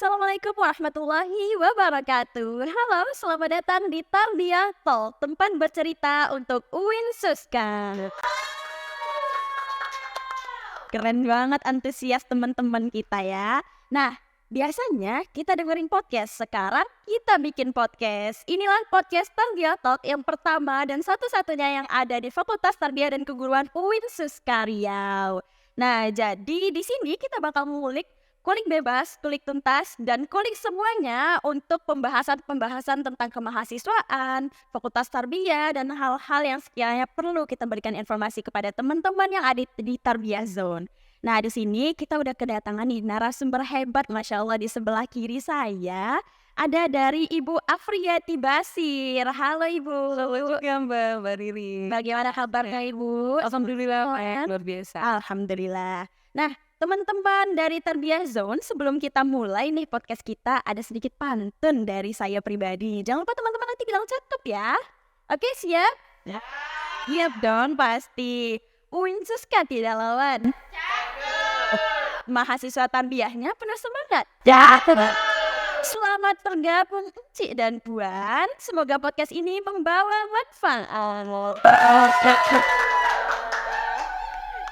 Assalamualaikum warahmatullahi wabarakatuh. Halo, selamat datang di Tarbiyah Talk, tempat bercerita untuk UIN Suska. Keren banget antusias teman-teman kita ya. Nah, biasanya kita dengerin podcast, sekarang kita bikin podcast. Inilah podcast Tarbiyah Talk yang pertama dan satu-satunya yang ada di Fakultas Tarbiyah dan Keguruan UIN Suska Riau. Nah, jadi di sini kita bakal kulik bebas, kulik tuntas, dan kulik semuanya untuk pembahasan-pembahasan tentang kemahasiswaan, fakultas tarbiyah, dan hal-hal yang sekiranya perlu kita berikan informasi kepada teman-teman yang ada di Tarbiyah Zone. Nah, di sini kita udah kedatangan nih narasumber hebat, Masya Allah, di sebelah kiri saya ada dari Ibu Afriyati Basir. Halo Ibu. Ya Mbak Riri. Bagaimana kabarnya Ibu? Alhamdulillah, Sehat? luar biasa. Alhamdulillah. Nah, teman-teman dari Tarbiyah Zone, sebelum kita mulai nih podcast kita, ada sedikit pantun dari saya pribadi. Jangan lupa teman-teman nanti bilang cakep ya. Oke, siap? Ya. Siap dong, pasti. UIN Suska tidak lawan. Mahasiswa tarbiyahnya penuh semangat. Selamat bergabung Cik dan Puan. Semoga podcast ini membawa manfaat.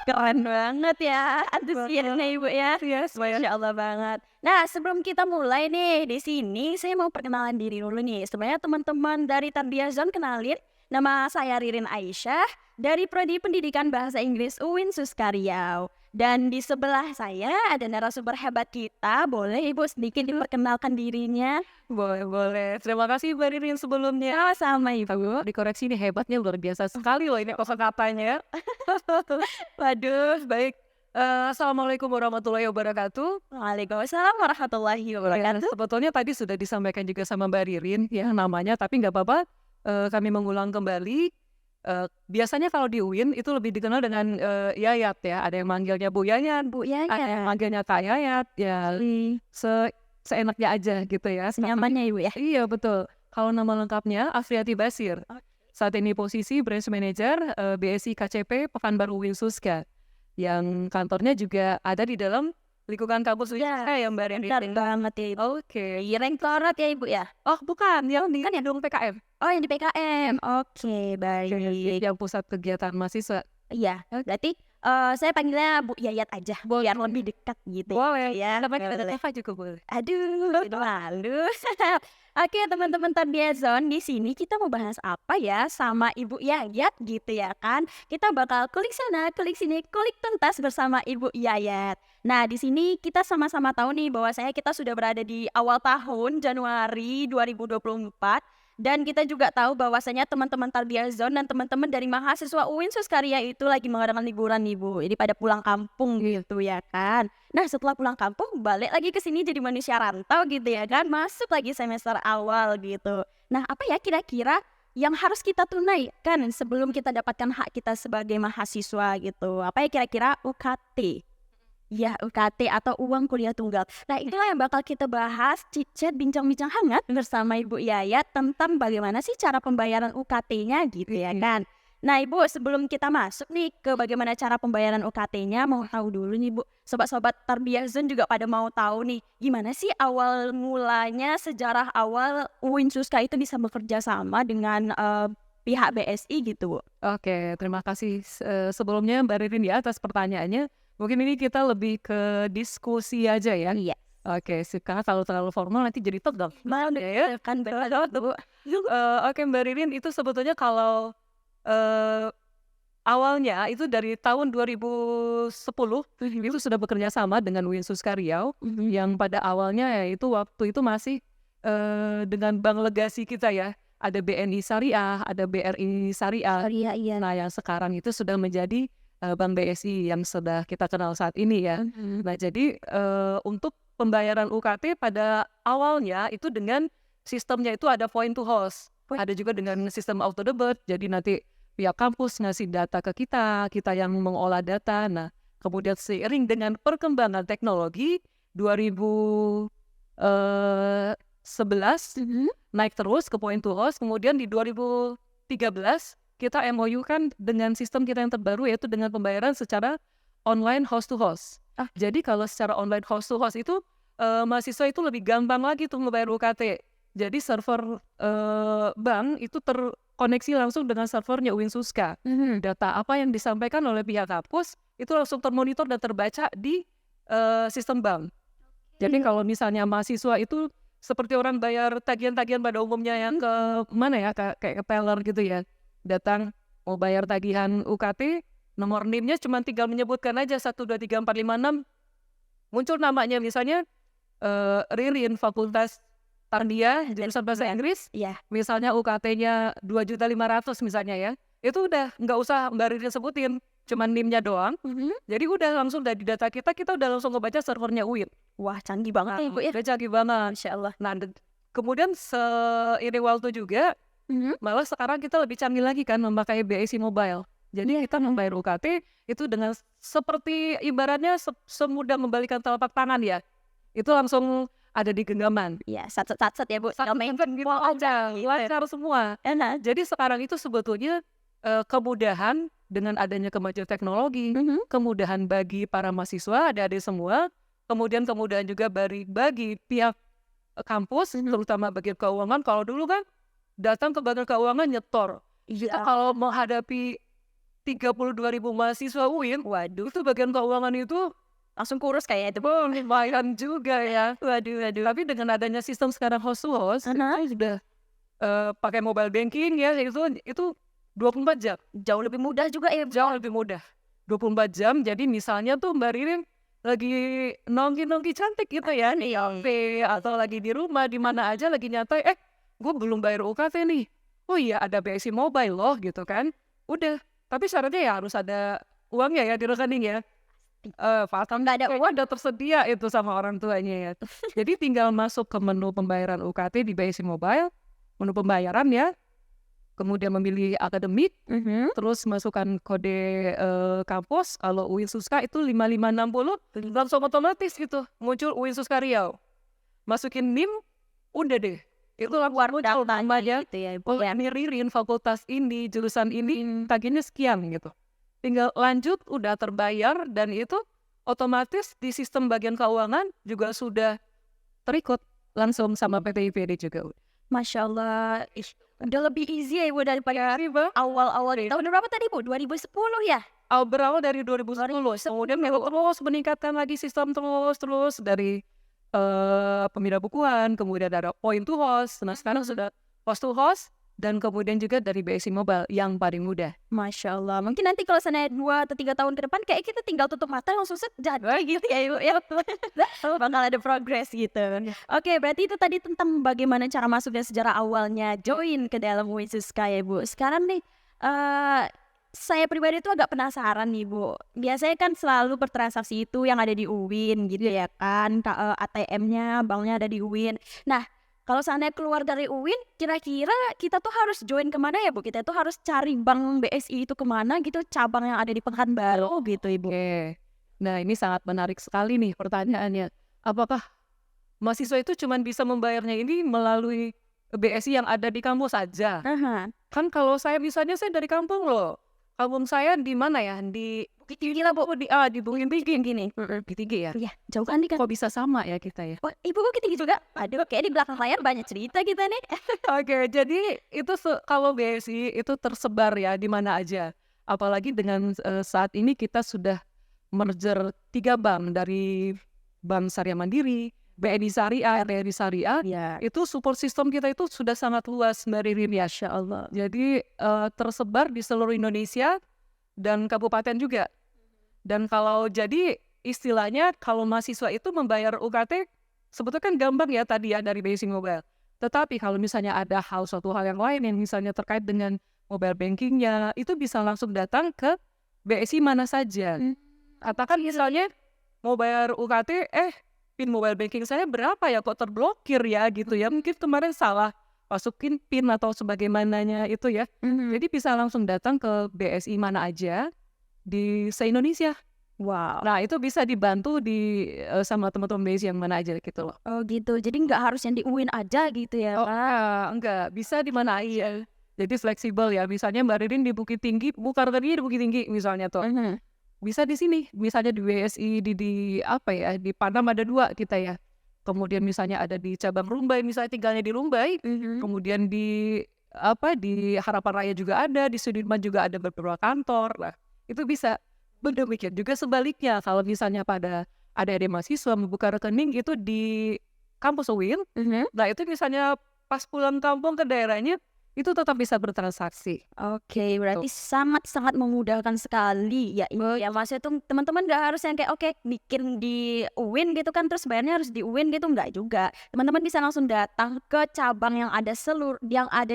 Keren banget ya antusiasnya Ibu ya. Masya Allah banget. Nah, sebelum kita mulai nih di sini, saya mau perkenalan diri dulu nih. Sebenarnya teman-teman dari Tarbiyah Zone kenalin, nama saya Ririn Aisyah dari Prodi Pendidikan Bahasa Inggris UIN Suska Riau. Dan di sebelah saya ada narasumber hebat kita. Boleh Ibu sedikit diperkenalkan dirinya? Boleh. Terima kasih Mbak Ririn sebelumnya. Sama Ibu. Dikoreksi ini hebatnya luar biasa sekali loh ini kosakatanya. Waduh. Baik. Assalamualaikum warahmatullahi wabarakatuh. Waalaikumsalam warahmatullahi wabarakatuh. Sebetulnya tadi sudah disampaikan juga sama Mbak Ririn ya namanya, tapi nggak apa-apa. Kami mengulang kembali. Biasanya kalau di UIN itu lebih dikenal dengan Yayat ya. Ada yang manggilnya Bu Yayat, ada yang manggilnya Kak Yayat. Ya, seenaknya aja gitu ya. Senyamannya Ibu ya. Iya betul. Kalau nama lengkapnya Afriyati Basir. Saat ini posisi Branch Manager BSI KCP Pekanbaru UIN Suska. Yang kantornya juga ada di dalam lingkungan kampus UIN Suska ya Mbak Ririn. Benar banget ya Ibu. Oke. Rektorat ya Ibu ya. Oh bukan, yang di kan gedung PKM. Oh yang di PKM. Oke, baik. Yang pusat kegiatan mahasiswa. Iya, berarti saya panggilnya Bu Yayat aja, biar lebih dekat gitu. Boleh Ya, tapi boleh. Eva juga boleh. Aduh, malu. Oke, teman-teman Tarbiyah Zone, di sini kita mau bahas apa ya sama Ibu Yayat gitu ya kan? Kita bakal kulik sana, kulik sini, kulik tuntas bersama Ibu Yayat. Nah, di sini kita sama-sama tahu nih bahwasanya kita sudah berada di awal tahun Januari 2024. Dan kita juga tahu bahwasanya teman-teman Tarbiyah Zone dan teman-teman dari mahasiswa UIN Suska Riau itu lagi mengadakan liburan nih Bu. Jadi pada pulang kampung gitu ya kan. Nah setelah pulang kampung balik lagi ke sini jadi manusia rantau gitu ya kan. Masuk lagi semester awal gitu. Nah apa ya kira-kira yang harus kita tunaikan sebelum kita dapatkan hak kita sebagai mahasiswa gitu. Apa ya kira-kira UKT? Ya, UKT atau uang kuliah tunggal. Nah, itulah yang bakal kita bahas, cicet bincang-bincang hangat bersama Ibu Yayat tentang bagaimana sih cara pembayaran UKT-nya gitu ya kan. Nah, Ibu, sebelum kita masuk nih ke bagaimana cara pembayaran UKT-nya, mau tahu dulu nih, Bu. Sobat-sobat Tarbiyah Zone juga pada mau tahu nih, gimana sih awal mulanya sejarah awal UIN Suska itu bisa bekerja sama dengan pihak BSI gitu, Bu. Oke, terima kasih sebelumnya Mbak Ririn ya atas pertanyaannya. Mungkin ini kita lebih ke diskusi aja ya. Iya. Oke, karena kalau terlalu formal nanti jadi tegang. Malu Ya. kan banget, Bu. Oke Mbak Ririn, itu sebetulnya kalau awalnya itu dari tahun 2010 itu sudah bekerja sama dengan UIN Suska Riau yang pada awalnya ya itu waktu itu masih dengan bank legasi kita ya. Ada BNI Syariah, ada BRI Syariah. Iya. Nah, yang sekarang itu sudah menjadi Bank BSI yang sudah kita kenal saat ini ya. Nah, jadi untuk pembayaran UKT pada awalnya itu dengan sistemnya itu ada point to host. Ada juga dengan sistem auto debit. Jadi nanti pihak kampus ngasih data ke kita yang mengolah data. Nah, kemudian seiring dengan perkembangan teknologi 2011 naik terus ke point to host. Kemudian di 2013 kita MOU kan dengan sistem kita yang terbaru yaitu dengan pembayaran secara online host to host. Jadi kalau secara online host to host itu mahasiswa itu lebih gampang lagi tuh ngebayar UKT. Jadi server bank itu terkoneksi langsung dengan servernya UIN Suska. Data apa yang disampaikan oleh pihak kampus itu langsung termonitor dan terbaca di sistem bank. Jadi kalau misalnya mahasiswa itu seperti orang bayar tagihan-tagihan pada umumnya yang ke mana ya, kayak ke teller gitu ya. Datang mau bayar tagihan UKT, nomor NIM-nya cuma tinggal menyebutkan aja 123456, muncul namanya misalnya Ririn Fakultas Tardia jurusan bahasa Inggris, Iya. misalnya UKT-nya 2.500.000 misalnya ya. Itu udah nggak usah Mbak Ririn sebutin, cuma NIM-nya doang. Jadi udah langsung dari data kita udah langsung ngebaca servernya UIN. Wah, canggih banget ya Ibu ya. Udah canggih banget. Masya Allah. Nah, kemudian seiring waktu juga, malah sekarang kita lebih canggih lagi kan memakai BSI Mobile. Jadi kita membayar UKT itu dengan seperti ibaratnya semudah membalikan telapak tangan ya. Itu langsung ada di genggaman. Iya, sat-sat ya Bu. Tinggal main Gitu aja, lancar semua. enak. Jadi sekarang itu sebetulnya kemudahan dengan adanya kemajuan teknologi, kemudahan bagi para mahasiswa, adik-adik semua, kemudian kemudahan juga bagi pihak kampus, terutama bagian keuangan. Kalau dulu kan datang ke bagian keuangan nyetor. Kita Iya. kalau menghadapi 32.000 mahasiswa UIN, Waduh, itu bagian keuangan itu langsung kurus kayaknya itu. lumayan juga ya. Waduh. Tapi dengan adanya sistem sekarang host to host, itu sudah pakai mobile banking ya, itu 24 jam. Jauh lebih mudah juga ya Bu. Jauh lebih mudah. 24 jam, jadi misalnya tuh Mbak Ririn lagi nongki-nongki cantik gitu ya, di kafe atau lagi di rumah, di mana aja lagi nyantai, gue belum bayar UKT nih. Oh iya, ada BSI Mobile loh gitu kan. Udah, tapi syaratnya ya harus ada uangnya ya di rekening ya. Kalau nggak ada uang, Udah tersedia itu sama orang tuanya ya. Jadi tinggal masuk ke menu pembayaran UKT di BSI Mobile, menu pembayaran ya, kemudian memilih akademik, terus masukkan kode kampus. Kalau UIN Suska itu 5560, langsung otomatis gitu muncul UIN Suska Riau. Masukin NIM, udah deh. Itu langsung muncul namanya. gitu ya Ibu. Oh, ini Ririn fakultas ini, jurusan ini, tagihannya sekian gitu. Tinggal lanjut, udah terbayar, dan itu otomatis di sistem bagian keuangan juga sudah terikut langsung sama PT IPD juga. Masya Allah. Udah lebih easy ya Ibu daripada awal-awal. Tahun berapa tadi Bu? 2010 ya? Berawal dari 2010, kemudian terus meningkatkan lagi sistem terus dari pemindah bukuan, kemudian ada point to host, nah sekarang sudah host to host, dan kemudian juga dari BSI Mobile yang paling mudah. Masya Allah. Mungkin nanti kalau sana 2 atau 3 tahun ke depan kayak kita tinggal tutup mata langsung set jadi gitu ya Ibu ya. Bakal ada progress gitu. Oke, berarti itu tadi tentang bagaimana cara masuk dan sejarah awalnya join ke dalam UIN Suska ya Bu. Sekarang nih saya pribadi tuh agak penasaran nih Bu. Biasanya kan selalu bertransaksi itu yang ada di UIN gitu ya kan. ATM-nya, banknya ada di UIN. Nah, kalau seandainya keluar dari UIN, kira-kira kita tuh harus join kemana ya Bu? Kita tuh harus cari bank BSI itu kemana gitu, cabang yang ada di Pekanbaru gitu Ibu. Oke. Nah, ini sangat menarik sekali nih pertanyaannya. Apakah mahasiswa itu cuma bisa membayarnya ini melalui BSI yang ada di kampus saja? Kan kalau saya misalnya saya dari kampung loh. Kampung saya di mana ya? Di Bukit Tinggi lah Bu. di Bukit Tinggi gini. Bukit Tinggi ya. Iya, jauh kan nih kan. Kok bisa sama ya kita ya? Oh, Ibu Bukit Tinggi juga? Aduh, kayak di belakang layar banyak cerita kita nih. Oke, jadi itu kalau BSI itu tersebar ya di mana aja. Apalagi dengan saat ini kita sudah merger 3 bank, dari Bank Syariah Mandiri, BNI Syariah, RRI Syariah. Iya. Itu support system kita itu sudah sangat luas Mbak Ririn ya. Masya Allah. Jadi tersebar di seluruh Indonesia dan kabupaten juga. Dan kalau jadi istilahnya kalau mahasiswa itu membayar UKT sebetulnya kan gampang ya tadi ya dari BSI Mobile. Tetapi kalau misalnya ada suatu hal yang lain yang misalnya terkait dengan mobile bankingnya, itu bisa langsung datang ke BSI mana saja. Katakan misalnya mau bayar UKT, PIN mobile banking saya berapa ya, kok terblokir ya gitu ya. Mungkin kemarin salah masukin PIN atau sebagaimananya itu ya. Jadi bisa langsung datang ke BSI mana aja di se-Indonesia. Wow. Nah, itu bisa dibantu sama teman-teman BSI yang mana aja gitu loh. Oh gitu. Jadi nggak harus yang di UIN aja gitu ya, Pak? Enggak. Bisa di mana aja. Jadi fleksibel ya. Misalnya Mbak Ririn di Bukit Tinggi, bukan tadi di Bukit Tinggi misalnya tuh. Bisa di sini. Misalnya di BSI, di apa ya, di Padam ada 2 kita ya. kemudian misalnya ada di cabang Rumbai, misalnya tinggalnya di Rumbai, kemudian di Harapan Raya juga ada, di Sudirman juga ada beberapa kantor. Nah, itu bisa. Demikian juga sebaliknya, kalau misalnya pada adik-adik mahasiswa membuka rekening itu di kampus UIN, nah itu misalnya pas pulang kampung ke daerahnya, itu tetap bisa bertransaksi. Oke, berarti sangat-sangat memudahkan sekali ya ini ya. Maksudnya tuh teman-teman nggak harus yang kayak oke bikin di UIN gitu kan terus bayarnya harus di UIN gitu, nggak juga. Teman-teman bisa langsung datang ke cabang yang ada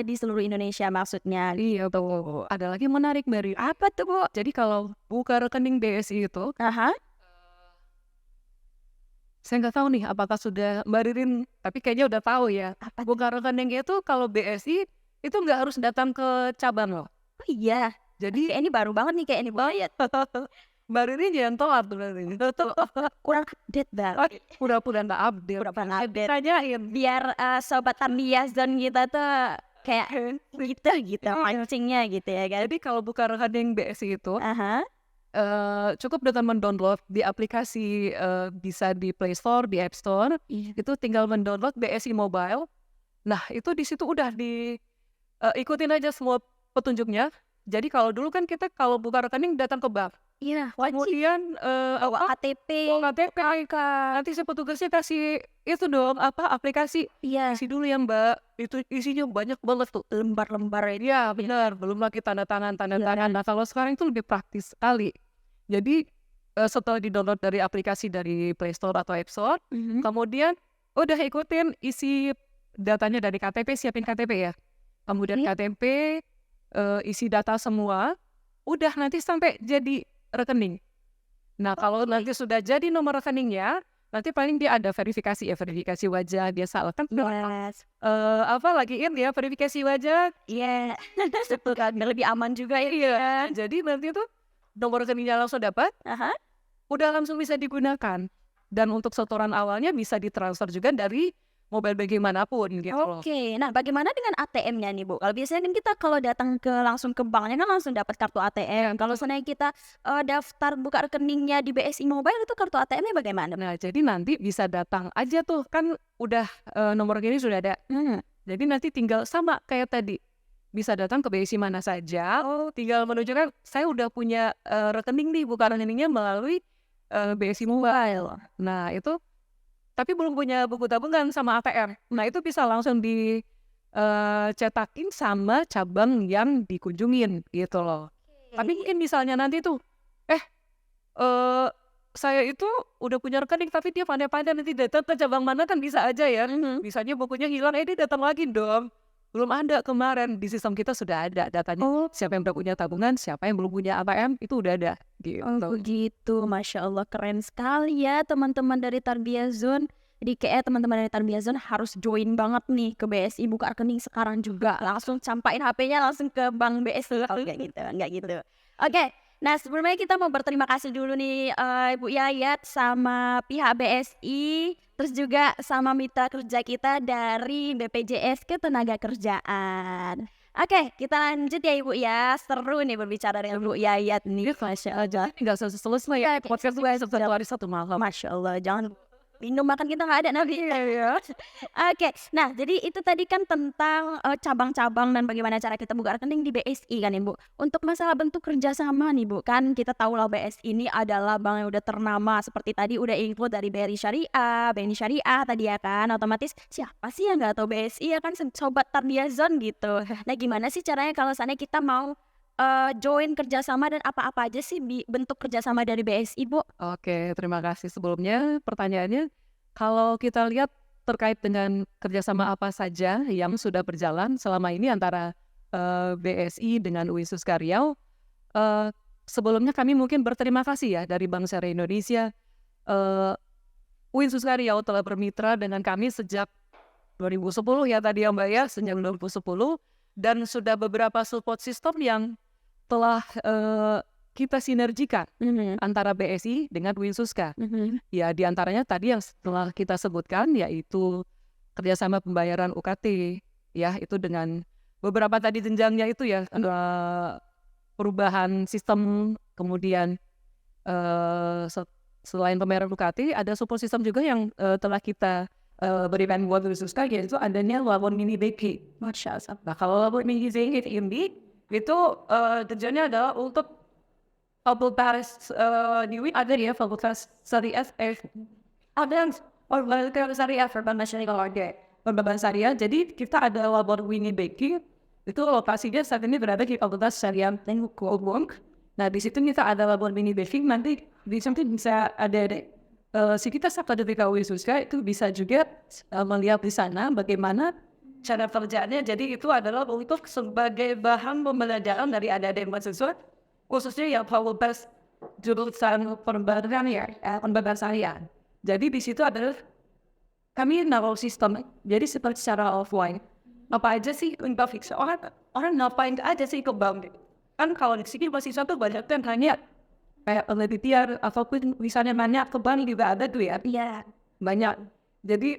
di seluruh Indonesia maksudnya. Iya tuh. Ada lagi yang menarik Mary. Apa tuh, Bu? Jadi kalau buka rekening BSI itu, Aha. saya nggak tahu nih apakah sudah Mbak Ririn, tapi kayaknya udah tahu ya. Apa tuh? Buka rekening itu kalau BSI itu nggak harus datang ke cabang loh. Oh iya. Jadi Kayak ini baru banget nih kayak ini Bu Ayat. Mbak Ririn jangan telat berarti. Kurang update banget. Pura-pura nggak update. Pura-pura nggak update. Tanyain. Biar sobat Tamiya Zone kita tuh kayak gitu mancingnya gitu ya kan. Jadi kalau buka rekening BSI itu Aha. cukup dengan mendownload di aplikasi, bisa di Play Store, di App Store, Iya. itu tinggal mendownload BSI Mobile. Nah itu di situ udah ikutin aja semua petunjuknya. Jadi kalau dulu kan kita kalau buka rekening datang ke bank, Iya, wajib kemudian bawa KTP. bawa KTP, nanti si petugasnya kasih itu dong aplikasi, Iya, isi dulu ya Mbak, itu isinya banyak banget tuh. lembar-lembar itu. Iya benar, belum lagi tanda tangan. Nah kalau sekarang itu lebih praktis sekali. Jadi setelah di-download dari aplikasi dari Play Store atau App Store, kemudian udah ikutin isi datanya dari KTP, siapin KTP ya. Kemudian KTP, isi data semua, udah nanti sampai jadi rekening. Nah kalau nanti sudah jadi nomor rekeningnya, nanti paling dia ada verifikasi wajah biasa kan. Yes. Lagiin ya verifikasi wajah. Iya. Itu kan lebih aman juga ya. Iya. Jadi nanti tuh nomor rekeningnya langsung dapat, Aha. udah langsung bisa digunakan. Dan untuk setoran awalnya bisa ditransfer juga dari mobile banking manapun gitu loh. Oke, nah bagaimana dengan ATM-nya nih Bu? Kalau biasanya kan kita kalau datang langsung ke banknya kan langsung dapat kartu ATM. Kalau seandainya kita daftar buka rekeningnya di BSI Mobile itu kartu ATM-nya bagaimana? Nah jadi nanti bisa datang aja tuh, kan udah nomor rekening sudah ada. Jadi nanti tinggal sama kayak tadi, bisa datang ke BSI mana saja, tinggal menunjukkan saya udah punya rekening nih, buka rekeningnya melalui BSI Mobile. Nah itu tapi belum punya buku tabungan sama ATM. Nah itu bisa langsung cetakin sama cabang yang dikunjungin gitu loh. Tapi mungkin misalnya nanti tuh, eh saya itu udah punya rekening tapi dia pandai-pandai nanti datang ke cabang mana kan bisa aja ya. Misalnya bukunya hilang, dia datang lagi dong. Belum ada kemarin, di sistem kita sudah ada datanya. Siapa yang udah punya tabungan, siapa yang belum punya ATM, itu udah ada gitu. Oh begitu, Masya Allah keren sekali ya teman-teman dari Tarbiyah Zone. Jadi kayak teman-teman dari Tarbiyah Zone harus join banget nih ke BSI buka rekening sekarang juga. Langsung campain HP-nya langsung ke bank BSI. Oh enggak gitu, enggak gitu. Oke, nah sebelumnya kita mau berterima kasih dulu nih Ibu Yayat sama pihak BSI. Terus juga sama mitra kerja kita dari BPJS Ketenagakerjaan. Oke, kita lanjut ya Ibu ya. Seru nih berbicara dengan Ibu Yayat nih. Masya Allah. Nggak selesai ya, podcast gue satu hari satu malam. Masya Allah, jangan minum makan kita nggak ada Nabi. Oke, nah jadi itu tadi kan tentang cabang-cabang dan bagaimana cara kita buka rekening di BSI kan Ibu. Untuk masalah bentuk kerjasama nih Bu, kan kita tahu lah BSI ini adalah bank yang udah ternama seperti tadi udah include dari BRI Syariah, BNI Syariah tadi ya kan. Otomatis siapa sih yang nggak tahu BSI ya kan, sobat Tarbiyah Zone gitu. Nah gimana sih caranya kalau seandainya kita mau join kerjasama dan apa-apa aja sih bentuk kerjasama dari BSI Bu? Oke, terima kasih sebelumnya. Pertanyaannya, kalau kita lihat terkait dengan kerjasama apa saja yang sudah berjalan selama ini antara BSI dengan UIN Suska Riau, sebelumnya kami mungkin berterima kasih ya dari Bank Syariah Indonesia. UIN Suska Riau telah bermitra dengan kami sejak 2010 ya tadi ya Mbak ya, sejak 2010, dan sudah beberapa support system yang telah kita sinergikan antara BSI dengan UIN Suska. Ya diantaranya tadi yang setelah kita sebutkan yaitu kerjasama pembayaran UKT ya, itu dengan beberapa tadi jenjangnya itu ya, perubahan sistem, kemudian selain pembayaran UKT ada support system juga yang telah kita berikan buat khususnya yaitu adanya labor mini baking. Masya Allah. Nah, kalau labor mini baking ini itu tujuannya adalah untuk fakultas di ada ya fakultas syariah ada yang fakultas syariah perbankan syariah. Jadi kita ada labor mini baking itu lokasinya saat ini berada di fakultas syariah dan hukum. Nah di situ kita ada labor mini baking, nanti di situ bisa ada sekitar satu dari khususnya itu bisa juga melihat di sana bagaimana cara kerjaannya. Jadi itu adalah untuk sebagai bahan pembelajaran dari adik-adik mahasiswa khususnya yang fakultas jurusan perbankan syariah. Jadi di situ adalah kami naruh sistem, jadi seperti secara offline. Apa aja sih untuk fix orang ngapain aja sih ke bank? Kan kalau di sini mahasiswa tuh banyak yang tanya kayak penelitian ataupun misalnya banyak ke bank juga ada tuh ya. Iya. Banyak. Jadi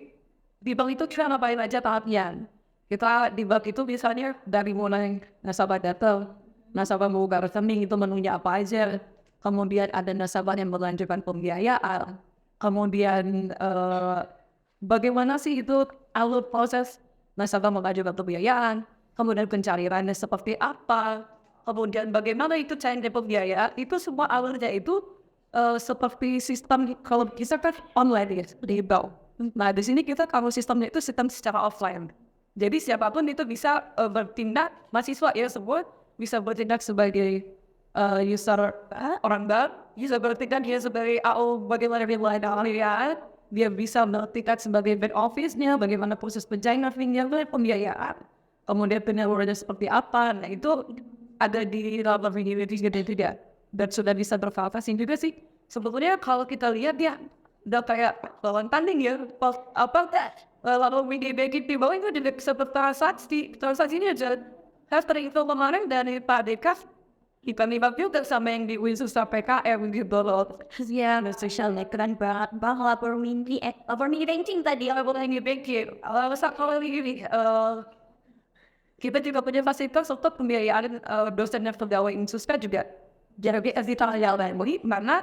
di bank itu kita ngapain aja tahapnya. Kita di bank itu misalnya dari mulai nasabah datang, nasabah membuka rekening itu menunya apa aja. Kemudian ada nasabah yang melanjutkan pembiayaan. Kemudian bagaimana sih itu alur proses nasabah mengajukan pembiayaan, kemudian pencairannya seperti apa, kemudian bagaimana itu cairnya pembiayaan, itu semua alurnya itu seperti sistem kalau bisa kan online ya, di bank. Nah di sini kita kalau sistemnya itu sistem secara offline. Jadi siapapun itu bisa bertindak, mahasiswa ya semua bisa bertindak sebagai user orang bank, bisa bertindak dia sebagai AO bagaimana dia mulai pembiayaan, dia bisa bertindak sebagai back office-nya, bagaimana proses pencairan pembiayaan, kemudian penyalurannya seperti apa. Nah itu ada di labor mini baking tidak, dan sudah bisa bervalidasi juga sih. Sebetulnya kalau kita lihat ya udah kayak lawan tanding ya, labor mini baking di bawah itu juga seperti transaksinya aja. Saya terinfo kemarin dari Pak Dekas, kita nibak juga sama yang di Winsusa PKM gitu loh. Ya, sosialnya keren banget. Bang, labor mini banking tadi. Labor mini baking. Kalau ini kita juga punya fasilitas untuk pembiayaan dosen dan pegawai Winsusa juga. Jadi kita jalan lagi karena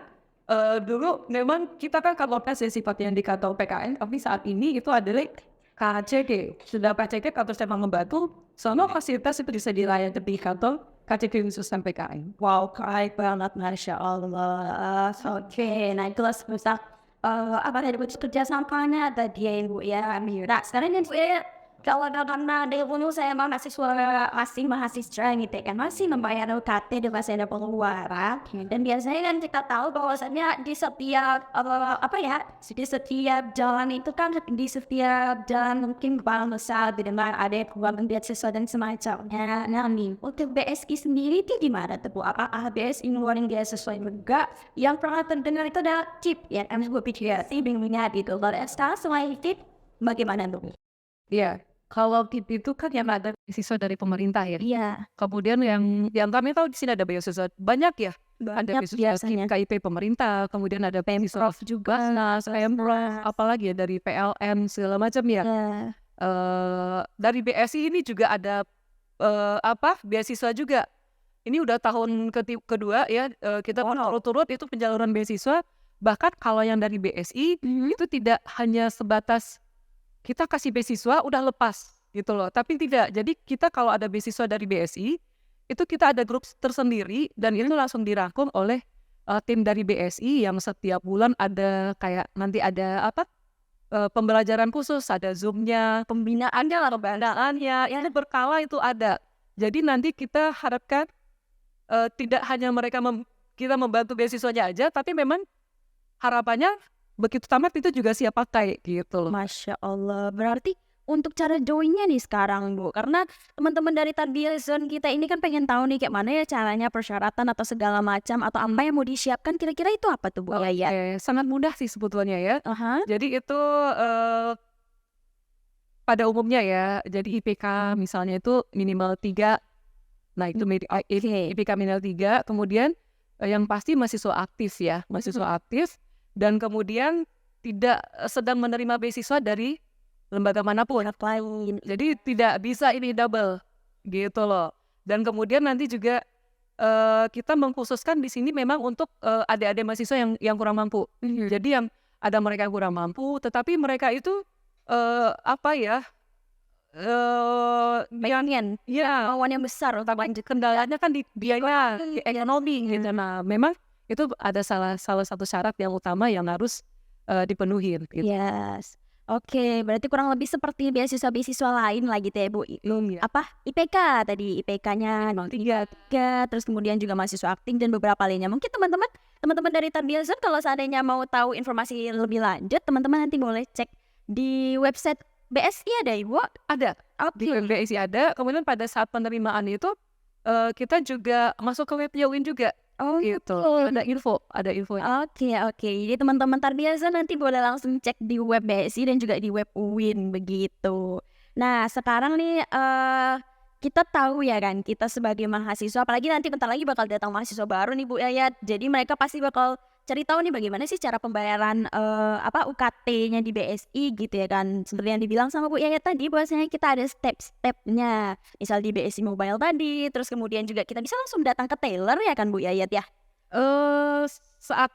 dulu memang kita kan kalau tes sifatnya di kantor PKN, tapi saat ini itu adalah KCD. Sudah KCD kantor saya membantu, semua fasilitas itu bisa dilayani di kantor KCD khusus PKN. Wow, keren banget, Masya Allah. Oke, nah itu misal apa tadi butuh kerjasamanya tadi ya Ibu ya. Nah sekarang kan saya kalau karena dari dulu saya emang masih mahasiswa gitu kan, masih membayar UKT di masa ada pengeluaran. Dan biasanya kan kita tahu bahwasannya di setiap di setiap jalan itu kan, di setiap jalan mungkin bank besar di mana ada keuangan beasiswa dan semacamnya. Nah nih untuk BSI sendiri itu gimana tuh Bu? Apakah BSI ngeluarin beasiswa juga? Yang pernah terdengar itu adalah CIP ya, kan gue pikir sih bingungnya gitu. Kalau sekarang selain CIP bagaimana tuh? Iya. Kalau KIP itu kan yang ada beasiswa dari pemerintah ya. Iya. Kemudian yang kami tahu di sini ada beasiswa banyak ya. Ada Banyak beasiswa biasanya. KIP pemerintah, kemudian ada beasiswa Pemprov juga. Pemprov, apalagi ya dari PLN segala macam ya. Ya. Dari BSI ini juga ada beasiswa juga. Ini udah tahun kedua ya kita turut-turut itu penyaluran beasiswa. Bahkan kalau yang dari BSI itu tidak hanya sebatas kita kasih beasiswa udah lepas gitu loh, tapi tidak. Jadi kita kalau ada beasiswa dari BSI itu kita ada grup tersendiri dan itu langsung dirangkum oleh tim dari BSI yang setiap bulan ada kayak nanti ada pembelajaran khusus, ada Zoom-nya, pembinaannya, yang berkala itu ada. Jadi nanti kita harapkan tidak hanya kita membantu beasiswanya aja, tapi memang harapannya begitu tamat itu juga siap pakai gitu loh. Masya Allah. Berarti untuk cara joinnya nih sekarang Bu, karena teman-teman dari Tarbiyah Zone kita ini kan pengen tahu nih kayak mana ya caranya, persyaratan atau segala macam atau apa yang mau disiapkan, kira-kira itu apa tuh Bu? Sangat mudah sih sebetulnya ya. Jadi itu pada umumnya ya, jadi IPK misalnya itu minimal 3. Nah itu IPK minimal 3, kemudian yang pasti mahasiswa aktif ya, mahasiswa aktif. Dan kemudian tidak sedang menerima beasiswa dari lembaga manapun. Jadi tidak bisa ini double gitu loh. Dan kemudian nanti juga kita mengkhususkan di sini memang untuk adik-adik mahasiswa yang kurang mampu. Jadi yang ada mereka yang kurang mampu, tetapi mereka itu apa ya, yang Pengen ya kemauan yang besar untuk tapi lanjut. kendalanya kan di biaya, di Iya. ekonomi gitu. Nah, memang itu ada salah salah satu syarat yang utama yang harus, dipenuhin gitu. Yes. Oke, berarti kurang lebih seperti beasiswa-beasiswa lain lah gitu ya, Bu, Ya, apa, IPK tadi, IPK-nya memang 3, terus kemudian juga mahasiswa aktif dan beberapa lainnya. Mungkin teman-teman dari Tarbiyah Zone kalau seandainya mau tahu informasi lebih lanjut, teman-teman nanti boleh cek di website BSI ada, Ibu? ada di Oke. BSI ada, kemudian pada saat penerimaan itu, kita juga masuk ke webnya UIN juga, Oh, gitu. Ada infonya. oke. Jadi teman-teman Tarbiyah Zone nanti boleh langsung cek di web BSI dan juga di web UIN begitu. Nah sekarang nih, kita tahu ya kan kita sebagai mahasiswa apalagi nanti bentar lagi bakal datang mahasiswa baru nih Bu Yayat. Jadi mereka pasti bakal cari tahu nih bagaimana sih cara pembayaran, apa, UKT-nya di BSI gitu ya kan. Seperti yang dibilang sama Bu Yayat tadi bahwasanya kita ada step-stepnya. Misal di BSI Mobile tadi, terus kemudian juga kita bisa langsung datang ke teller ya kan Bu Yayat ya? Eee, saat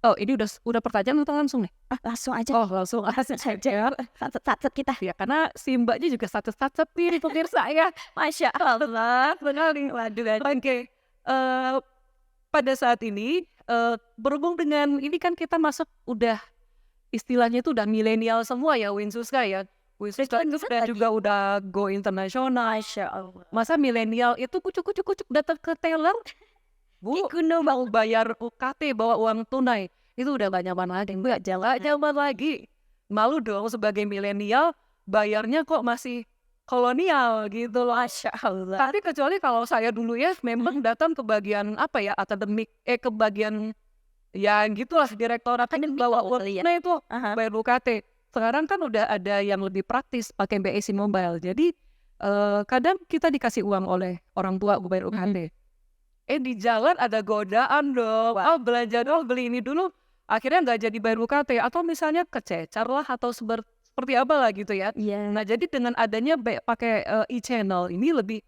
oh ini udah pertanyaan atau langsung nih? Ah, langsung aja, Oh langsung langsung aja, satset kita. ya karena si Mbaknya juga satu-satu nih pemirsa ya. Masya Allah. Sekali. Waduh. Oke, pada saat ini, berhubung dengan ini kan kita masuk udah istilahnya itu udah milenial semua ya Winsuska ya. Winsuska itu Bisa udah tadi. juga udah go internasional. Masya Allah. Masa milenial itu kucuk datang ke teller, "Bu, Kuno mau bayar UKT bawa uang tunai." Itu udah gak nyaman lagi, Mbak, nggak nyaman lagi. Malu dong sebagai milenial bayarnya kok masih kolonial gitu loh. Masya Allah. Tapi kecuali kalau saya dulu ya memang datang ke bagian apa ya, akademik, ke bagian ya gitulah direktorat ini Akademik bawa uang kali ya? tunai itu Aha. bayar UKT. Sekarang kan udah ada yang lebih praktis pakai BSI Mobile. Jadi, kadang kita dikasih uang oleh orang tua bayar UKT. Di jalan ada godaan dong, "Oh belanja dong, beli ini dulu." Akhirnya nggak jadi bayar UKT atau misalnya kececar lah atau seperti apa lah gitu ya. Iya. Nah jadi dengan adanya pakai, e-channel ini lebih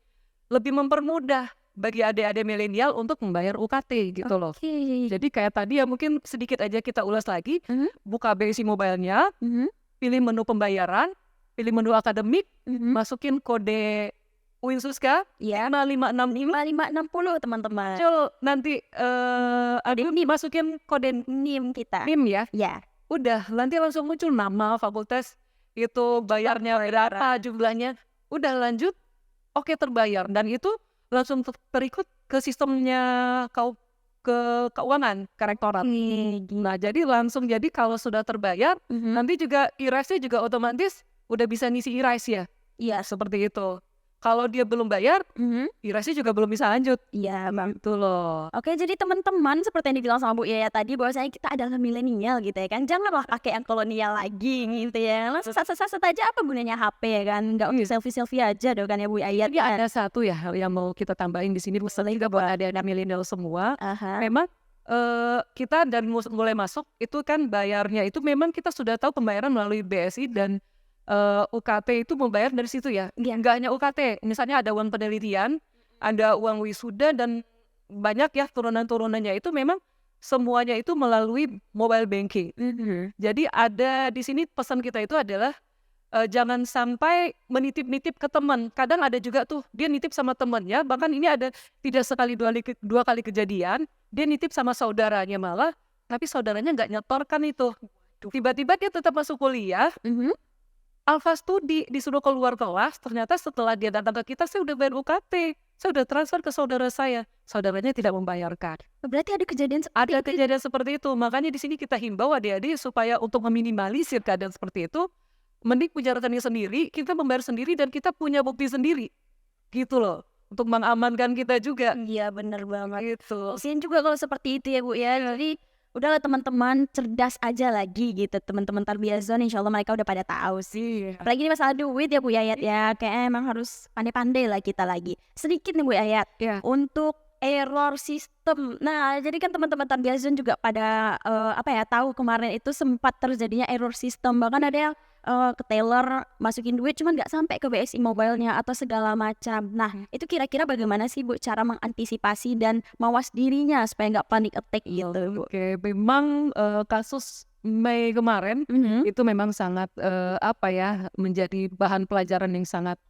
lebih mempermudah bagi adik-adik milenial untuk membayar UKT gitu loh. Oke. Jadi kayak tadi ya mungkin sedikit aja kita ulas lagi, Mhm. buka BSI Mobile-nya, Mhm. pilih menu pembayaran, pilih menu akademik, Mhm. masukin kode Winsuska Iya. 5565, 5560 teman-teman. muncul nanti, masukin kode NIM kita. NIM ya. Ya. Udah, nanti langsung muncul nama, fakultas, itu bayarnya berapa, jumlahnya. Udah lanjut, oke terbayar. Dan itu langsung terikut ke sistemnya keuangan, ke rektorat. Nah, jadi langsung jadi kalau sudah terbayar, Mhm. nanti juga IRAS-nya juga otomatis udah bisa ngisi IRAS ya, Iya. seperti itu. Kalau dia belum bayar, Mhm. IRAS-nya juga belum bisa lanjut, Iya, Bang. gitu loh. Oke, jadi teman-teman seperti yang dibilang sama Bu Yaya tadi bahwasanya kita adalah milenial gitu ya kan. Janganlah pakai yang kolonial lagi gitu ya. Langsung satset aja apa gunanya HP ya kan. Nggak untuk selfie-selfie aja dong kan ya Bu Yaya. Ini ada satu ya hal yang mau kita tambahin di sini, misalnya juga buat adik-adik milenial semua. Aha. Memang, kita dan mulai masuk itu kan bayarnya itu memang kita sudah tahu pembayaran melalui BSI dan, UKT itu membayar dari situ ya. Iya. Nggak hanya UKT, misalnya ada uang penelitian, ada uang wisuda dan banyak ya turunan-turunannya itu memang semuanya itu melalui mobile banking. Mhm. Jadi ada di sini pesan kita itu adalah, jangan sampai menitip-nitip ke teman. Kadang ada juga tuh dia nitip sama temannya, bahkan ini ada tidak sekali dua kali kejadian, dia nitip sama saudaranya malah, tapi saudaranya nggak nyetorkan itu. Tiba-tiba dia tetap masuk kuliah, Mhm. alfa studi, disuruh keluar kelas, ternyata setelah dia datang ke kita, "Saya udah bayar UKT, saya udah transfer ke saudara saya." Saudaranya tidak membayarkan. Berarti ada kejadian seperti Ada itu. kejadian seperti itu, makanya di sini kita himbau adik-adik supaya untuk meminimalisir keadaan seperti itu, mending punya rekening sendiri, kita membayar sendiri dan kita punya bukti sendiri, gitu loh, untuk mengamankan kita juga, Iya, bener banget. gitu. Kasian juga kalau seperti itu ya Bu ya. Jadi udahlah teman-teman cerdas aja lagi gitu. Teman-teman Tarbiyah Zone insya Allah mereka udah pada tahu sih. Iya. Apalagi ini masalah duit ya Bu Yayat ya. Kayaknya emang harus pandai-pandai lah kita lagi. Sedikit nih Bu Yayat. Iya. Untuk error sistem. Nah, jadi kan teman-teman Tarbiyah Zone juga pada apa ya tahu kemarin itu sempat terjadinya error sistem. Bahkan ada yang ke teller masukin duit cuman nggak sampai ke BSI Mobile-nya atau segala macam. Nah, itu kira-kira bagaimana sih Bu cara mengantisipasi dan mawas dirinya supaya nggak panik attack gitu Bu? Oke, memang, kasus Mei kemarin Mhm. itu memang sangat menjadi bahan pelajaran yang sangat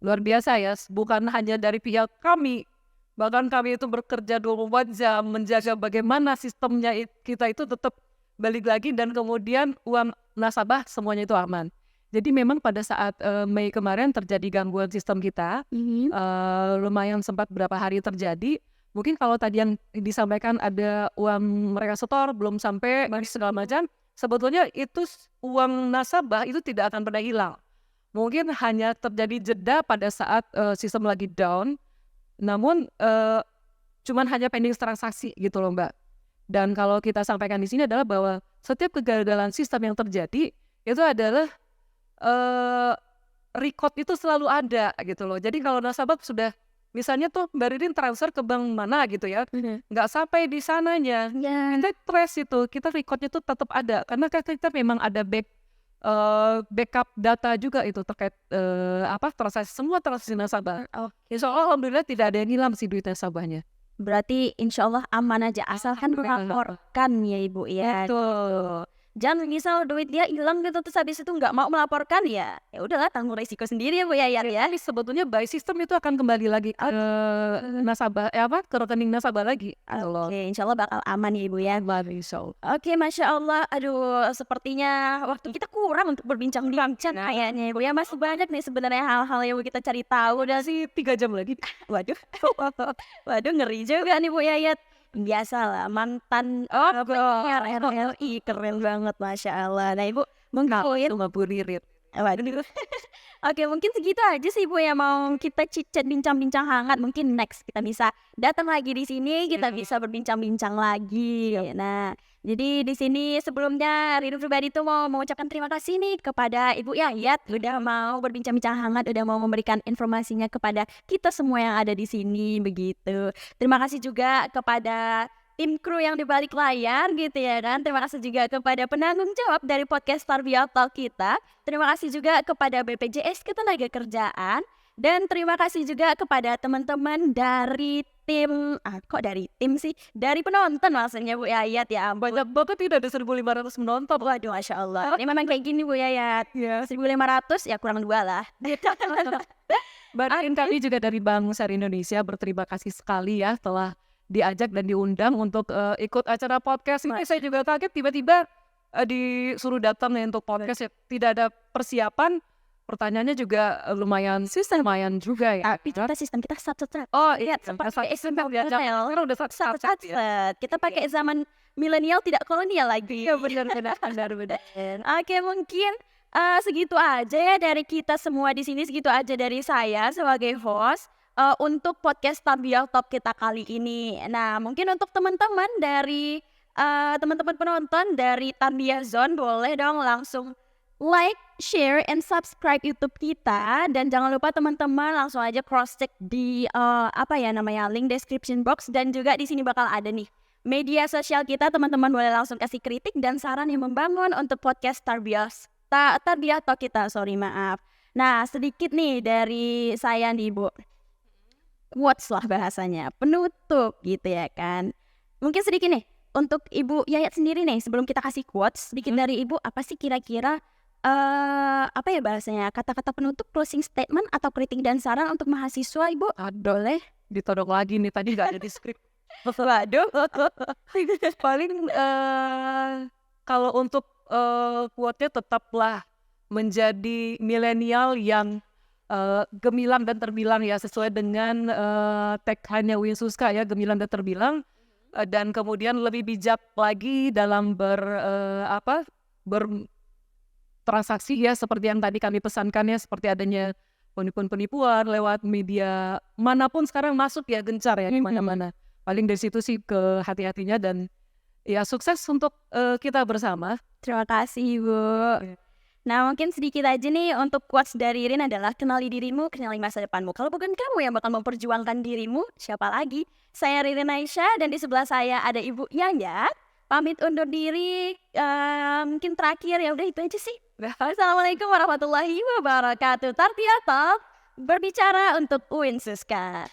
luar biasa ya. Bukan hanya dari pihak kami, bahkan kami itu bekerja 24 jam menjaga bagaimana sistemnya kita itu tetap balik lagi dan kemudian uang nasabah semuanya itu aman. Jadi memang pada saat Mei kemarin terjadi gangguan sistem kita, Mhm. lumayan sempat berapa hari terjadi. Mungkin kalau tadi yang disampaikan ada uang mereka setor belum sampai segala macam, sebetulnya itu uang nasabah itu tidak akan pernah hilang. Mungkin hanya terjadi jeda pada saat sistem lagi down, namun cuman hanya pending transaksi gitu loh Mbak. Dan kalau kita sampaikan di sini adalah bahwa setiap kegagalan sistem yang terjadi itu adalah eee, record itu selalu ada gitu loh. Jadi kalau nasabah sudah misalnya tuh Mbak Ririn transfer ke bank mana gitu ya, Mhm. nggak sampai di sananya, Ya. kita trace itu, kita recordnya tuh tetap ada karena kan kita memang ada backup data juga itu terkait semua transaksi nasabah. Oh, Insya Allah alhamdulillah tidak ada yang hilang sih duit nasabahnya. berarti insya Allah aman aja asalkan melaporkan ya Ibu ya. Betul. Jangan misal duit dia hilang gitu terus habis itu nggak mau melaporkan ya, ya udahlah tanggung resiko sendiri ya Bu ya ya. Tapi sebetulnya by system itu akan kembali lagi ke nasabah ke rekening nasabah lagi gitu loh. Oke, insya Allah bakal aman ya Ibu ya. Aman insyaallah. Oke, Masya Allah. Aduh, sepertinya waktu kita kurang untuk berbincang-bincang kayaknya Ibu ya. Masih banyak nih sebenarnya hal-hal yang kita cari tahu dan Masih 3 jam lagi. waduh, waduh ngeri juga nih Bu Yayat. Biasalah mantan penyiar RRI keren banget Masya Allah. Nah Ibu mungkin Cuma Bu Ririn. waduh. Oke, mungkin segitu aja sih Bu ya mau kita chit-chat bincang-bincang hangat. Mungkin next kita bisa datang lagi di sini, kita bisa berbincang-bincang lagi. Nah, jadi di sini sebelumnya Ridho pribadi tuh mau mengucapkan terima kasih nih kepada Ibu Yayat udah mau berbincang-bincang hangat, udah mau memberikan informasinya kepada kita semua yang ada di sini begitu. Terima kasih juga kepada tim kru yang di balik layar gitu ya kan. Terima kasih juga kepada penanggung jawab dari podcast Tarbiyah Talk kita. Terima kasih juga kepada BPJS Ketenagakerjaan. Dan terima kasih juga kepada teman-teman dari tim, kok dari tim sih? Dari penonton maksudnya Bu Yayat ya ampun. Banyak banget tidak ada 1.500 menonton. Waduh Masya Allah. Ini memang kayak gini Bu Yayat. Iya. 1.500 ya kurang 2 lah. Bahkan kami juga dari Bank Syariah Indonesia berterima kasih sekali ya telah diajak dan diundang untuk ikut acara podcast ini. Saya juga kaget tiba-tiba disuruh datang nih untuk podcast ya. Tidak ada persiapan. Pertanyaannya juga lumayan juga ya. Tapi kita sistem kita sat-sat. Oh iya, pakai sistem ya. Sekarang udah sat ya. Kita pakai zaman milenial tidak kolonial lagi. Iya benar. Oke, mungkin segitu aja ya dari kita semua di sini, segitu aja dari saya sebagai host untuk podcast Tarbiyah Talk kita kali ini. Nah, mungkin untuk teman-teman dari teman-teman penonton dari Tarbiyah Zone boleh dong langsung like, share, and subscribe YouTube kita. Dan jangan lupa teman-teman langsung aja cross check di link description box, dan juga di sini bakal ada nih media sosial kita. Teman-teman boleh langsung kasih kritik dan saran yang membangun untuk podcast Tarbiyah Talk kita, maaf. Nah, sedikit nih dari saya nih Bu, quotes lah bahasanya, penutup gitu ya kan. Mungkin sedikit nih untuk Ibu Yayat sendiri nih, sebelum kita kasih quotes sedikit dari Ibu, apa sih kira-kira bahasanya, kata-kata penutup, closing statement atau kritik dan saran untuk mahasiswa Ibu? Boleh? Ditodong lagi nih, tadi nggak ada di skrip. Waduh. Paling kalau untuk quote-nya tetaplah menjadi milenial yang gemilang dan terbilang ya, sesuai dengan tagline-nya Winsuska ya, gemilang dan terbilang, dan kemudian lebih bijak lagi dalam bertransaksi ya, seperti yang tadi kami pesankan ya, seperti adanya penipuan-penipuan lewat media manapun sekarang masuk ya, gencar ya di mana-mana. Paling dari situ sih ke hati-hatinya, dan ya sukses untuk kita bersama. Terima kasih Bu. Nah, mungkin sedikit aja nih untuk quotes dari Irin adalah, kenali dirimu, kenali masa depanmu. Kalau bukan kamu yang bakal memperjuangkan dirimu, siapa lagi? Saya Ririn Aisyah, dan di sebelah saya ada Ibu Yayat. Pamit undur diri, mungkin terakhir ya udah itu aja sih. Assalamualaikum warahmatullahi wabarakatuh. Tarbiyah Talk berbicara untuk Winsuska.